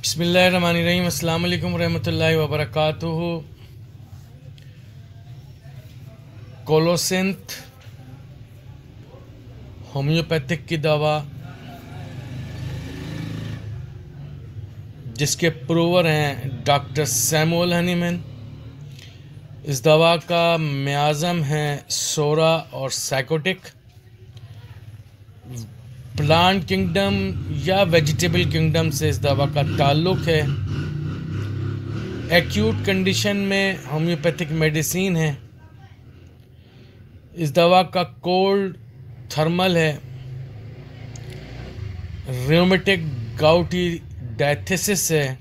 بسم اللہ الرحمن الرحیم۔ السلام علیکم ورحمۃ اللہ وبرکاتہ۔ کولوسنتھ ہومیوپیتھک کی دوا جس کے پروور ہیں ڈاکٹر سیموئل ہنیمن۔ اس دوا کا میازم ہے سورا اور سائکوٹک۔ پلانٹ کنگڈم یا ویجیٹیبل کنگڈم سے اس دوا کا تعلق ہے۔ ایکیوٹ کنڈیشن میں ہومیوپیتھک میڈیسین ہے۔ اس دوا کا کولڈ تھرمل ہے۔ ریومیٹک گاؤٹی ڈائتھیسس ہے۔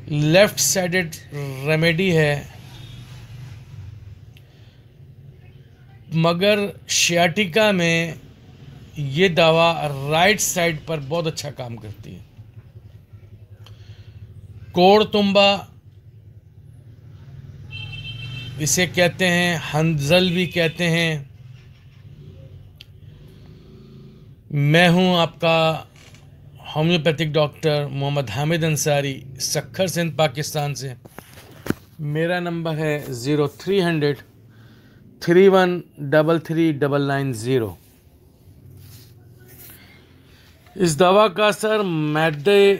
لیفٹ سائڈڈ ریمیڈی ہے، مگر شیاٹیکا میں یہ دوا رائٹ سائڈ پر بہت اچھا کام کرتی ہے۔ کوڑ تمبا اسے کہتے ہیں، ہنزل بھی کہتے ہیں۔ میں ہوں آپ کا ہومیوپیتھک ڈاکٹر محمد حامد انصاری، سکھر سندھ پاکستان سے۔ میرا نمبر ہے 0300 3133 اس دوا کا اثر معدے،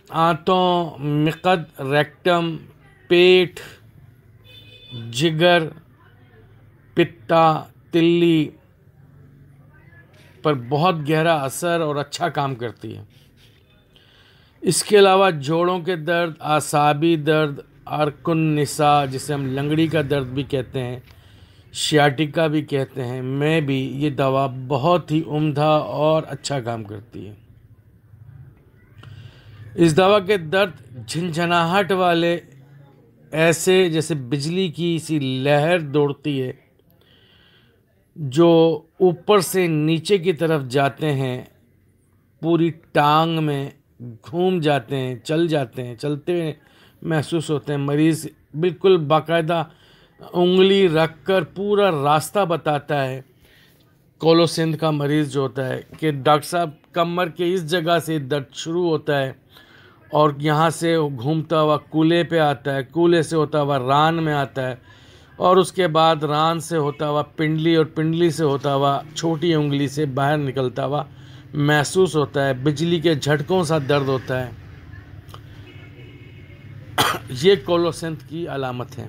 آنتوں، مقد، ریکٹم، پیٹ، جگر، پتا، تلی پر بہت گہرا اثر اور اچھا کام کرتی ہے۔ اس کے علاوہ جوڑوں کے درد، اعصابی درد، ارکن نساء جسے ہم لنگڑی کا درد بھی کہتے ہیں، شیاٹیکا بھی کہتے ہیں، میں بھی یہ دوا بہت ہی عمدہ اور اچھا کام کرتی ہے۔ اس دوا کے درد جھنجھناہٹ والے، ایسے جیسے بجلی کی سی لہر دوڑتی ہے جو اوپر سے نیچے کی طرف جاتے ہیں، پوری ٹانگ میں گھوم جاتے ہیں، چلتے ہوئے محسوس ہوتے ہیں۔ مریض بالکل باقاعدہ انگلی رکھ کر پورا راستہ بتاتا ہے، کولوسنتھ کا مریض جو ہوتا ہے، کہ ڈاکٹر صاحب کمر کے اس جگہ سے درد شروع ہوتا ہے اور یہاں سے گھومتا ہوا کولے پہ آتا ہے، کولے سے ہوتا ہوا ران میں آتا ہے، اور اس کے بعد ران سے ہوتا ہوا پنڈلی، اور پنڈلی سے ہوتا ہوا چھوٹی انگلی سے باہر نکلتا ہوا محسوس ہوتا ہے، بجلی کے جھٹکوں سا درد ہوتا ہے۔ یہ کولوسنتھ کی علامت ہے۔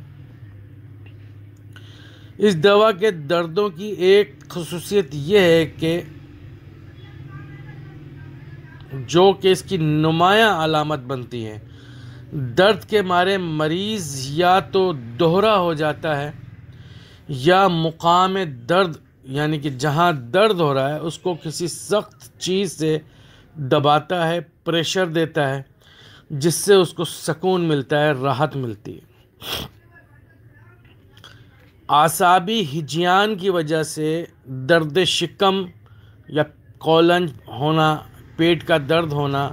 اس دوا کے دردوں کی ایک خصوصیت یہ ہے کہ جو کہ اس کی نمایاں علامت بنتی ہے، درد کے مارے مریض یا تو دوہرا ہو جاتا ہے یا مقام درد، یعنی کہ جہاں درد ہو رہا ہے اس کو کسی سخت چیز سے دباتا ہے، پریشر دیتا ہے، جس سے اس کو سکون ملتا ہے، راحت ملتی ہے۔ اعصابی ہجیان کی وجہ سے درد شکم یا کولنج ہونا، پیٹ کا درد ہونا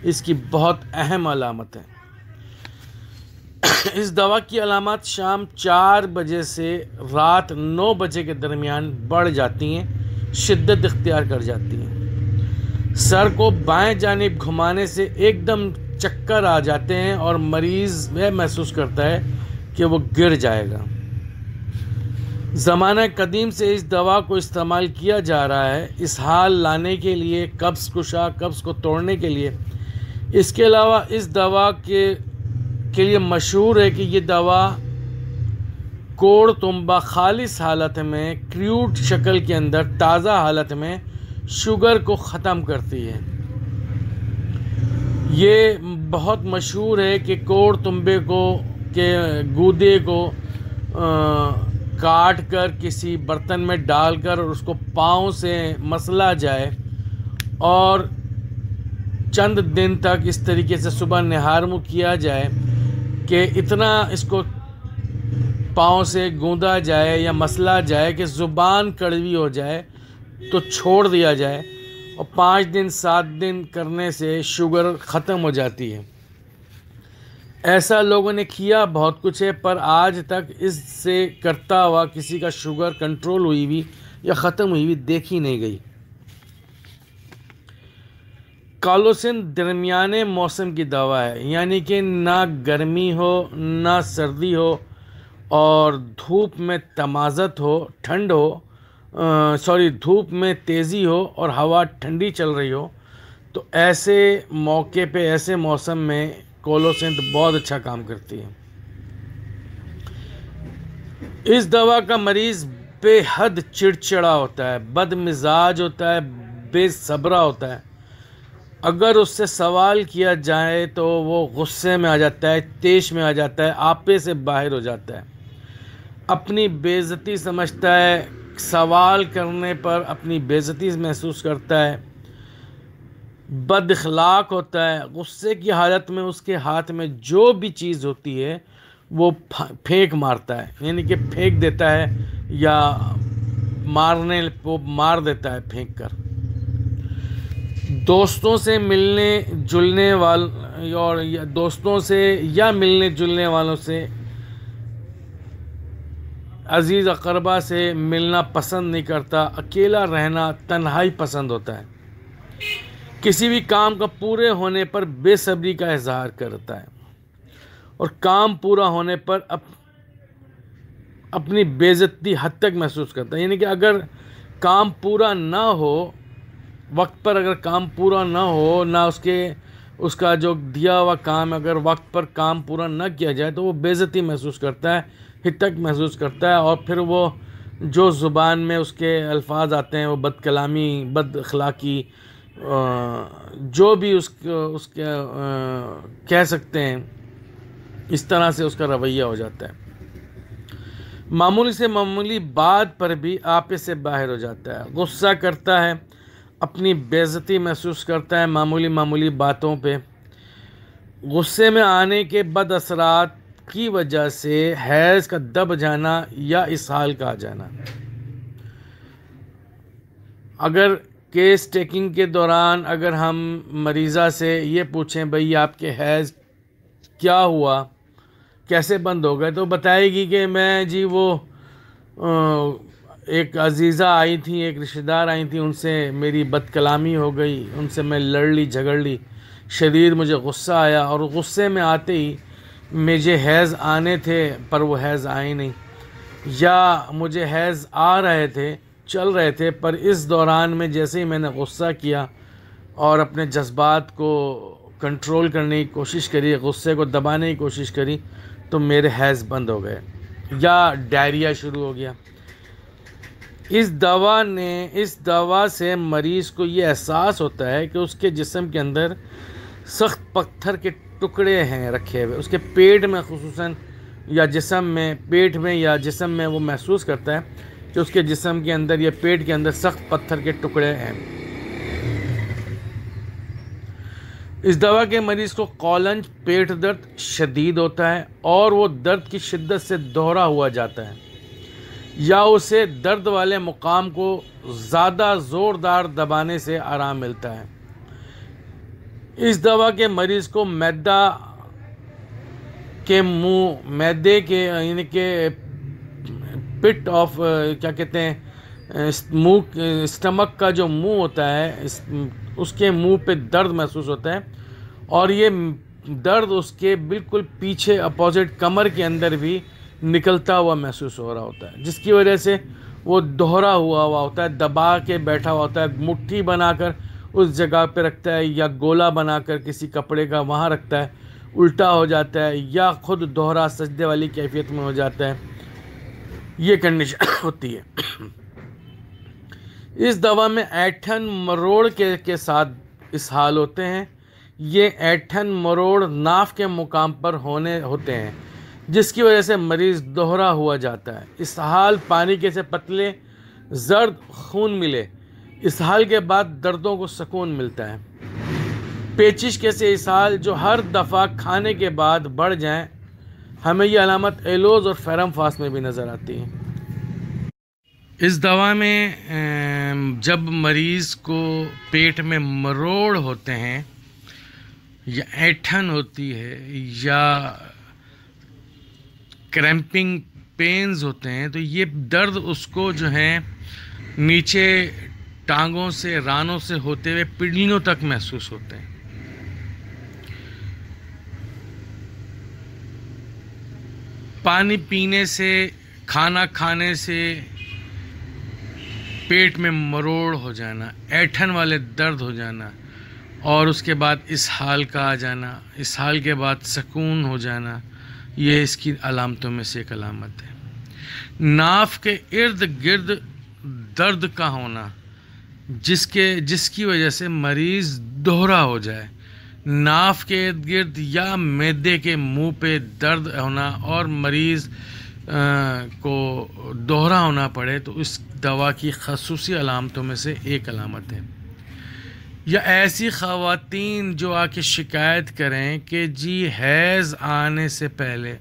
اس کی بہت اہم علامت ہے۔ اس دوا کی علامات شام 4 بجے سے رات 9 بجے کے درمیان بڑھ جاتی ہیں، شدت اختیار کر جاتی ہیں۔ سر کو بائیں جانب گھمانے سے ایک دم چکر آ جاتے ہیں اور مریض وہ محسوس کرتا ہے کہ وہ گر جائے گا۔ زمانہ قدیم سے اس دوا کو استعمال کیا جا رہا ہے، اسہال لانے کے لیے، قبض کشا، قبض کو توڑنے کے لیے۔ اس کے علاوہ اس دوا کے لیے مشہور ہے کہ یہ دوا کوڑ تمبا خالص حالت میں، کریوڈ شکل کے اندر، تازہ حالت میں شوگر کو ختم کرتی ہے۔ یہ بہت مشہور ہے کہ کوڑ تمبے کو کے گودے کو کاٹ کر کسی برتن میں ڈال کر اور اس کو پاؤں سے مسلا جائے اور چند دن تک اس طریقے سے صبح نہار منہ کیا جائے کہ اتنا اس کو پاؤں سے گوندا جائے یا مسلا جائے کہ زبان کڑوی ہو جائے تو چھوڑ دیا جائے، اور 5 دن 7 دن کرنے سے شوگر ختم ہو جاتی ہے۔ ایسا لوگوں نے کیا بہت کچھ ہے، پر آج تک اس سے کرتا ہوا کسی کا شوگر کنٹرول ہوئی یا ختم ہوئی دیکھی نہیں گئی۔ کالوسن درمیانے موسم کی دوا ہے، یعنی کہ نہ گرمی ہو نہ سردی ہو اور دھوپ میں تمازت ہو، ٹھنڈ ہو، دھوپ میں تیزی ہو اور ہوا ٹھنڈی چل رہی ہو، تو ایسے موقع پہ، ایسے موسم میں کولوسنتھ بہت اچھا کام کرتی ہے۔ اس دوا کا مریض بے حد چڑچڑا ہوتا ہے، بد مزاج ہوتا ہے، بے صبرا ہوتا ہے۔ اگر اس سے سوال کیا جائے تو وہ غصے میں آ جاتا ہے، طیش میں آ جاتا ہے، آپے سے باہر ہو جاتا ہے، اپنی بے عزتی سمجھتا ہے، سوال کرنے پر اپنی بے عزتی محسوس کرتا ہے، بد اخلاق ہوتا ہے، غصے کی حالت میں اس کے ہاتھ میں جو بھی چیز ہوتی ہے وہ پھینک مارتا ہے، یعنی کہ پھینک دیتا ہے یا مار دیتا ہے پھینک کر۔ دوستوں سے ملنے جلنے والوں سے، عزیز اقربا سے ملنا پسند نہیں کرتا، اکیلا رہنا، تنہائی پسند ہوتا ہے، کسی بھی کام کا پورے ہونے پر بے صبری کا اظہار کرتا ہے اور کام پورا ہونے پر اپنی بے عزتی حد تک محسوس کرتا ہے، یعنی کہ اگر کام پورا نہ ہو، وقت پر اگر کام پورا نہ ہو، نہ اس کا جو دیا ہوا کام، اگر وقت پر کام پورا نہ کیا جائے تو وہ بے عزتی محسوس کرتا ہے، حد محسوس کرتا ہے، اور پھر وہ جو زبان میں اس کے الفاظ آتے ہیں وہ بد کلامی، بد اخلاقی، جو بھی اس کے کہہ سکتے ہیں، اس طرح سے اس کا رویہ ہو جاتا ہے۔ معمولی سے معمولی بات پر بھی آپے سے باہر ہو جاتا ہے، غصہ کرتا ہے، اپنی بے عزتی محسوس کرتا ہے معمولی باتوں پہ۔ غصے میں آنے کے بد اثرات کی وجہ سے حیض کا دب جانا یا اسہال کا آ جانا۔ اگر کیس ٹیکنگ کے دوران اگر ہم مریضہ سے یہ پوچھیں بھئی آپ کے حیض کیا ہوا، کیسے بند ہو گئے، تو بتائے گی کہ میں جی وہ ایک عزیزہ آئی تھی، ایک رشتہ دار آئی تھی، ان سے میری بد کلامی ہو گئی، ان سے میں لڑ لی، جھگڑ لی، شدید مجھے غصہ آیا، اور غصے میں آتے ہی مجھے حیض آنے تھے پر وہ حیض آئے نہیں، یا مجھے حیض آ رہے تھے، چل رہے تھے، پر اس دوران میں جیسے ہی میں نے غصہ کیا اور اپنے جذبات کو کنٹرول کرنے کی کوشش کری، غصے کو دبانے کی کوشش کری، تو میرے حیض بند ہو گئے یا ڈائریا شروع ہو گیا۔ اس دوا سے مریض کو یہ احساس ہوتا ہے کہ اس کے جسم کے اندر سخت پتھر کے ٹکڑے ہیں رکھے ہوئے، اس کے پیٹ میں خصوصاً یا پیٹ میں یا جسم میں وہ محسوس کرتا ہے کہ اس کے جسم کے اندر یا پیٹ کے اندر سخت پتھر کے ٹکڑے ہیں۔ اس دوا کے مریض کو قولنج پیٹ درد شدید ہوتا ہے اور وہ درد کی شدت سے دوہرا ہوا جاتا ہے، یا اسے درد والے مقام کو زیادہ زوردار دبانے سے آرام ملتا ہے۔ اس دوا کے مریض کو میدے کے یعنی کہ پٹ آف کیا کہتے ہیں، اسٹمک کا جو منہ ہوتا ہے، اس کے منہ پہ درد محسوس ہوتا ہے، اور یہ درد اس کے بالکل پیچھے اپوزٹ کمر کے اندر بھی نکلتا ہوا محسوس ہو رہا ہوتا ہے، جس کی وجہ سے وہ دوہرا ہوا ہوتا ہے، دبا کے بیٹھا ہوا ہوتا ہے، مٹھی بنا کر اس جگہ پہ رکھتا ہے یا گولا بنا کر کسی کپڑے کا وہاں رکھتا ہے، الٹا ہو جاتا ہے یا خود دوہرا سجدے والی کیفیت میں ہو جاتا ہے، یہ کنڈیشن ہوتی ہے۔ اس دوا میں ایٹھن مروڑ کے ساتھ اسہال ہوتے ہیں، یہ ایٹھن مروڑ ناف کے مقام پر ہوتے ہیں، جس کی وجہ سے مریض دوہرا ہوا جاتا ہے۔ اسہال پانی کے سے پتلے زرد خون ملے، اسہال کے بعد دردوں کو سکون ملتا ہے۔ پیچش کے سے اسہال جو ہر دفعہ کھانے کے بعد بڑھ جائیں، ہمیں یہ علامت ایلوز اور فیرم فاس میں بھی نظر آتی ہے۔ اس دوا میں جب مریض کو پیٹ میں مروڑ ہوتے ہیں یا ایٹھن ہوتی ہے یا کریمپنگ پینز ہوتے ہیں، تو یہ درد اس کو جو ہے نیچے ٹانگوں سے، رانوں سے ہوتے ہوئے پنڈلیوں تک محسوس ہوتے ہیں۔ پانی پینے سے، کھانا کھانے سے پیٹ میں مروڑ ہو جانا، ایٹھن والے درد ہو جانا، اور اس کے بعد اسہال کا آ جانا، اسہال کے بعد سکون ہو جانا، یہ اس کی علامتوں میں سے ایک علامت ہے۔ ناف کے ارد گرد درد کا ہونا، جس کی وجہ سے مریض دوہرا ہو جائے۔ ناف کے ارد گرد یا معدے کے منہ پہ درد ہونا اور مریض کو دوہرا ہونا پڑے تو اس دوا کی خصوصی علامتوں میں سے ایک علامت ہے۔ یا ایسی خواتین جو آ کے شکایت کریں کہ جی حیض آنے سے پہلے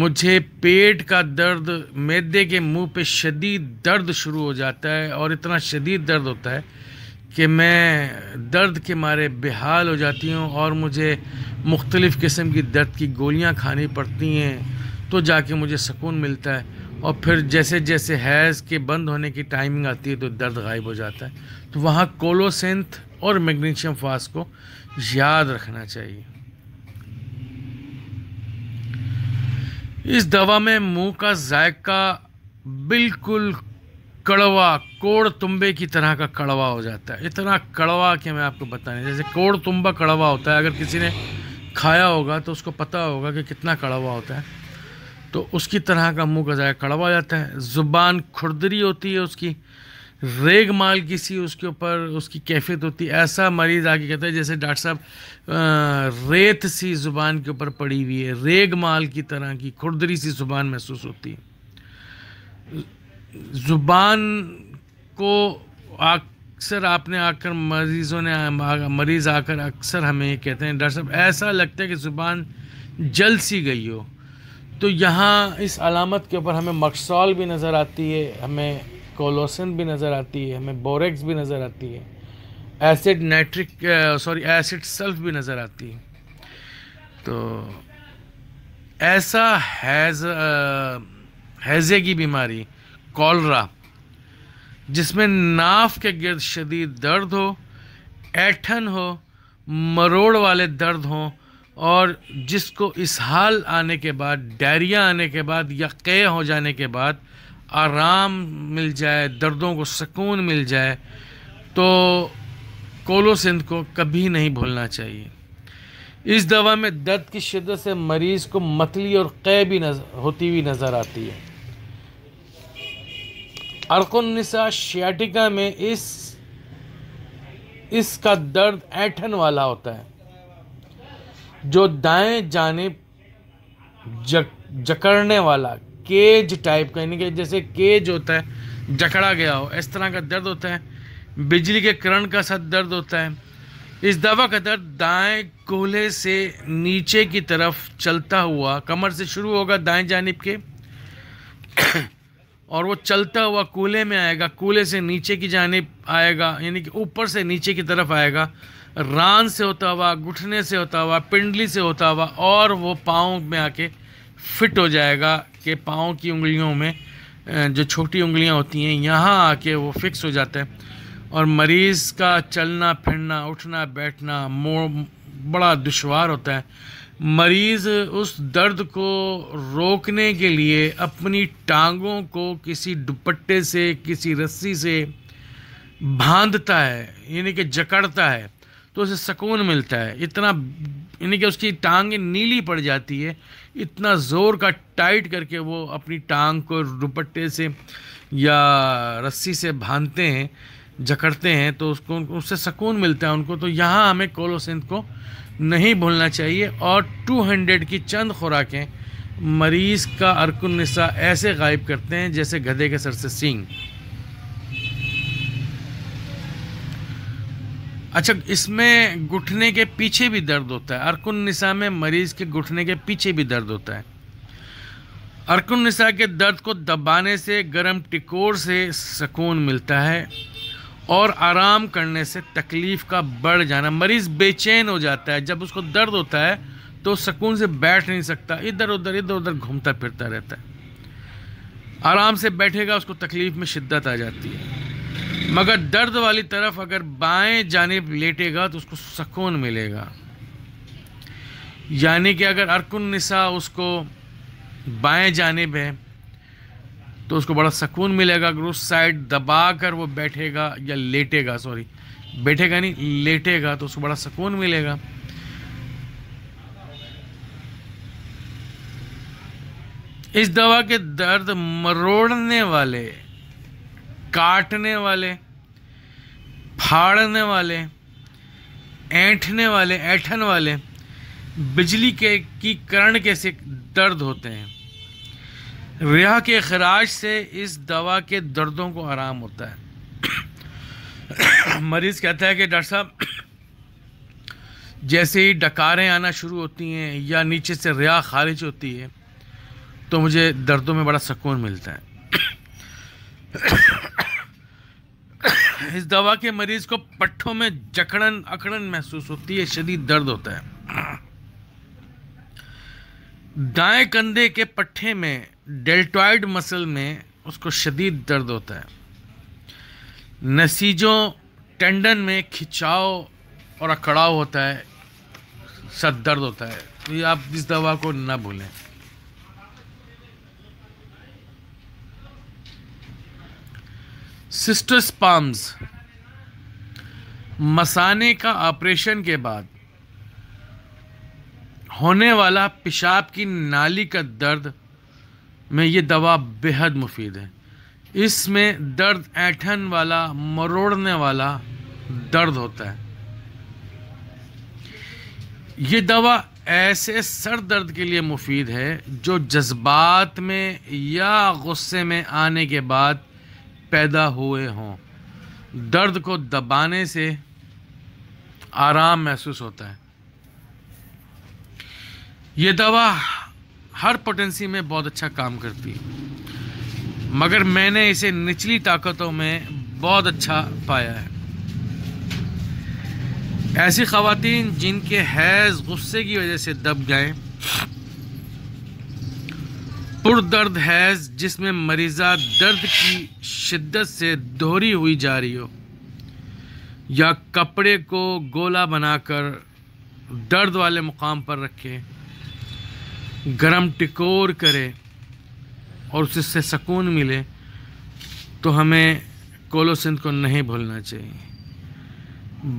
مجھے پیٹ کا درد، معدے کے منہ پہ شدید درد شروع ہو جاتا ہے، اور اتنا شدید درد ہوتا ہے کہ میں درد کے مارے بے حال ہو جاتی ہوں اور مجھے مختلف قسم کی درد کی گولیاں کھانی پڑتی ہیں، تو جا کے مجھے سکون ملتا ہے، اور پھر جیسے جیسے حیض کے بند ہونے کی ٹائمنگ آتی ہے تو درد غائب ہو جاتا ہے۔ تو وہاں کولوسینتھ اور میگنیشیم فاسٹ کو یاد رکھنا چاہیے۔ اس دوا میں منہ کا ذائقہ بالکل کڑوا، کوڑ تنبے کی طرح کا کڑوا ہو جاتا ہے، اتنا کڑوا کہ میں آپ کو بتانے، جیسے کوڑ تنبا کڑوا ہوتا ہے، اگر کسی نے کھایا ہوگا تو اس کو پتہ ہوگا کہ کتنا کڑوا ہوتا ہے، تو اس کی طرح کا منہ کا ذائقہ کڑوا ہو جاتا ہے۔ زبان کھردری ہوتی ہے اس کی، ریگ مال کی سی اس کے اوپر اس کی کیفیت ہوتی ہے، ایسا مریض آ کے کہتا ہے جیسے ڈاکٹر صاحب ریت سی زبان کے اوپر پڑی ہوئی ہے، ریگ مال کی طرح کی کھردری سی زبان محسوس ہوتی ہے۔ زبان کو اکثر آپ نے آ کر مریض آ کر اکثر ہمیں یہ کہتے ہیں ڈاکٹر صاحب ایسا لگتا ہے کہ زبان جل سی گئی ہو، تو یہاں اس علامت کے اوپر ہمیں مکسول بھی نظر آتی ہے، ہمیں کولوسن بھی نظر آتی ہے، ہمیں بوریکس بھی نظر آتی ہے، ایسڈ سلف بھی نظر آتی ہے۔ تو ایسا ہیضے کی بیماری، کولرا، جس میں ناف کے گرد شدید درد ہو، ایٹھن ہو، مروڑ والے درد ہوں، اور جس کو اسہال آنے کے بعد، ڈائریا آنے کے بعد یا قے ہو جانے کے بعد آرام مل جائے، دردوں کو سکون مل جائے، تو کولوسینتھ کو کبھی نہیں بھولنا چاہیے۔ اس دوا میں درد کی شدت سے مریض کو متلی اور قے بھی ہوتی ہوئی نظر آتی ہے۔ عرق النساء شیاٹیکا میں اس کا درد ایٹھن والا ہوتا ہے، جو دائیں جانب جکڑنے والا، کیج ٹائپ کا، یعنی کہ جیسے کیج ہوتا ہے جکڑا گیا ہو، اس طرح کا درد ہوتا ہے، بجلی کے کرنٹ کا ساتھ درد ہوتا ہے۔ اس دوا کا درد دائیں کولے سے نیچے کی طرف چلتا ہوا، کمر سے شروع ہوگا دائیں جانب کے، اور وہ چلتا ہوا کولے میں آئے گا، کولے سے نیچے کی جانب آئے گا، یعنی کہ اوپر سے نیچے کی طرف آئے گا، ران سے ہوتا ہوا، گھٹنے سے ہوتا ہوا، پنڈلی سے ہوتا ہوا، اور وہ پاؤں میں آ کے فٹ ہو جائے گا کہ پاؤں کی انگلیوں میں جو چھوٹی انگلیاں ہوتی ہیں یہاں آ کے وہ فکس ہو جاتا ہے، اور مریض کا چلنا پھرنا، اٹھنا بیٹھنا بڑا دشوار ہوتا ہے۔ مریض اس درد کو روکنے کے لیے اپنی ٹانگوں کو کسی دوپٹے سے، کسی رسی سے باندھتا ہے، یعنی کہ جکڑتا ہے، تو اسے سکون ملتا ہے، اتنا، یعنی کہ اس کی ٹانگیں نیلی پڑ جاتی ہے، اتنا زور کا ٹائٹ کر کے وہ اپنی ٹانگ کو دوپٹے سے یا رسی سے باندھتے ہیں، جکڑتے ہیں، تو اس سے سکون ملتا ہے ان کو۔ تو یہاں ہمیں کولوسینتھ کو نہیں بھولنا چاہیے، اور 200 کی چند خوراکیں مریض کا عرق النساء ایسے غائب کرتے ہیں جیسے گدھے کے سر سے سینگ۔ اچھا، اس میں گھٹنے کے پیچھے بھی درد ہوتا ہے، عرق النساء میں مریض کے گھٹنے کے پیچھے بھی درد ہوتا ہے۔ عرق النساء کے درد کو دبانے سے، گرم ٹکور سے سکون ملتا ہے، اور آرام کرنے سے تکلیف کا بڑھ جانا، مریض بے چین ہو جاتا ہے، جب اس کو درد ہوتا ہے تو سکون سے بیٹھ نہیں سکتا، ادھر ادھر گھومتا پھرتا رہتا ہے۔ آرام سے بیٹھے گا اس کو تکلیف میں شدت آ جاتی ہے، مگر درد والی طرف اگر بائیں جانب لیٹے گا تو اس کو سکون ملے گا، یعنی کہ اگر ارکن النساء اس کو بائیں جانب ہے تو اس کو بڑا سکون ملے گا، اگر اس سائڈ دبا کر وہ بیٹھے گا یا لیٹے گا، بیٹھے گا نہیں لیٹے گا، تو اس کو بڑا سکون ملے گا۔ اس دوا کے درد مروڑنے والے، کاٹنے والے، پھاڑنے والے، اینٹھنے والے، ایٹھن والے بجلی کی کرنٹ کے سے درد ہوتے ہیں۔ ریحہ کے اخراج سے اس دوا کے دردوں کو آرام ہوتا ہے۔ مریض کہتا ہے کہ ڈاکٹر صاحب جیسے ہی ڈکاریں آنا شروع ہوتی ہیں یا نیچے سے ریحہ خارج ہوتی ہے تو مجھے دردوں میں بڑا سکون ملتا ہے۔ اس دوا کے مریض کو پٹھوں میں جکڑن اکڑن محسوس ہوتی ہے، شدید درد ہوتا ہے۔ دائیں کندھے کے پٹھے میں ڈیلٹوائڈ مسل میں اس کو شدید درد ہوتا ہے۔ نسیجوں ٹینڈن میں کھچاؤ اور اکڑاؤ ہوتا ہے، سر درد ہوتا ہے۔ یہ آپ اس دوا کو نہ بھولیں۔ سسٹوسپامز، مثانے کا آپریشن کے بعد ہونے والا پیشاب کی نالی کا درد میں یہ دوا بے حد مفید ہے۔ اس میں درد اینٹھن والا، مروڑنے والا درد ہوتا ہے۔ یہ دوا ایسے سر درد کے لیے مفید ہے جو جذبات میں یا غصے میں آنے کے بعد پیدا ہوئے ہوں۔ درد کو دبانے سے آرام محسوس ہوتا ہے۔ یہ دوا ہر پوٹنسی میں بہت اچھا کام کرتی ہے، مگر میں نے اسے نچلی طاقتوں میں بہت اچھا پایا ہے۔ ایسی خواتین جن کے حیض غصے کی وجہ سے دب گئے، پردرد حیض جس میں مریضہ درد کی شدت سے دوہری ہوئی جا رہی ہو، یا کپڑے کو گولا بنا کر درد والے مقام پر رکھے، گرم ٹکور کرے اور اس سے سکون ملے، تو ہمیں کولوسنتھ کو نہیں بھولنا چاہیے۔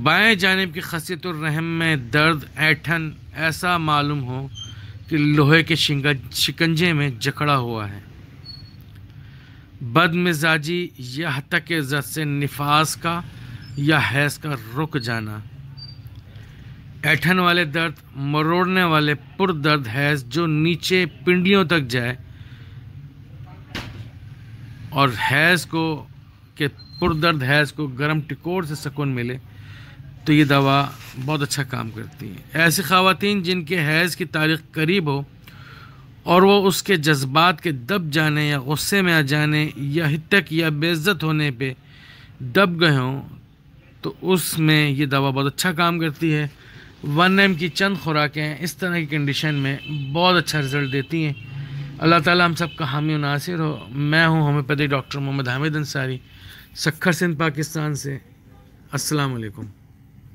بائیں جانب کی خصیۃ الرحم میں درد اینٹھن ایسا معلوم ہو کہ لوہے کے شکنجے میں جکڑا ہوا ہے۔ بد مزاجی یا حتی کہ زد سے نفاس کا یا حیض کا رک جانا، اینٹھن والے درد، مروڑنے والے پر درد حیض جو نیچے پنڈلیوں تک جائے، اور حیض کو کہ پر درد حیض کو گرم ٹکور سے سکون ملے، تو یہ دوا بہت اچھا کام کرتی ہے۔ ایسی خواتین جن کے حیض کی تاریخ قریب ہو اور وہ اس کے جذبات کے دب جانے یا غصے میں آ جانے یا ہتک یا بے عزت ہونے پہ دب گئے ہوں، تو اس میں یہ دوا بہت اچھا کام کرتی ہے۔ 1M کی چند خوراکیں اس طرح کی کنڈیشن میں بہت اچھا رزلٹ دیتی ہیں۔ اللہ تعالیٰ ہم سب کا حامی و ناصر ہو۔ میں ہوں ہومیوپیتھی ڈاکٹر محمد حامد انصاری، سکھر سندھ، پاکستان سے۔ السلام علیکم۔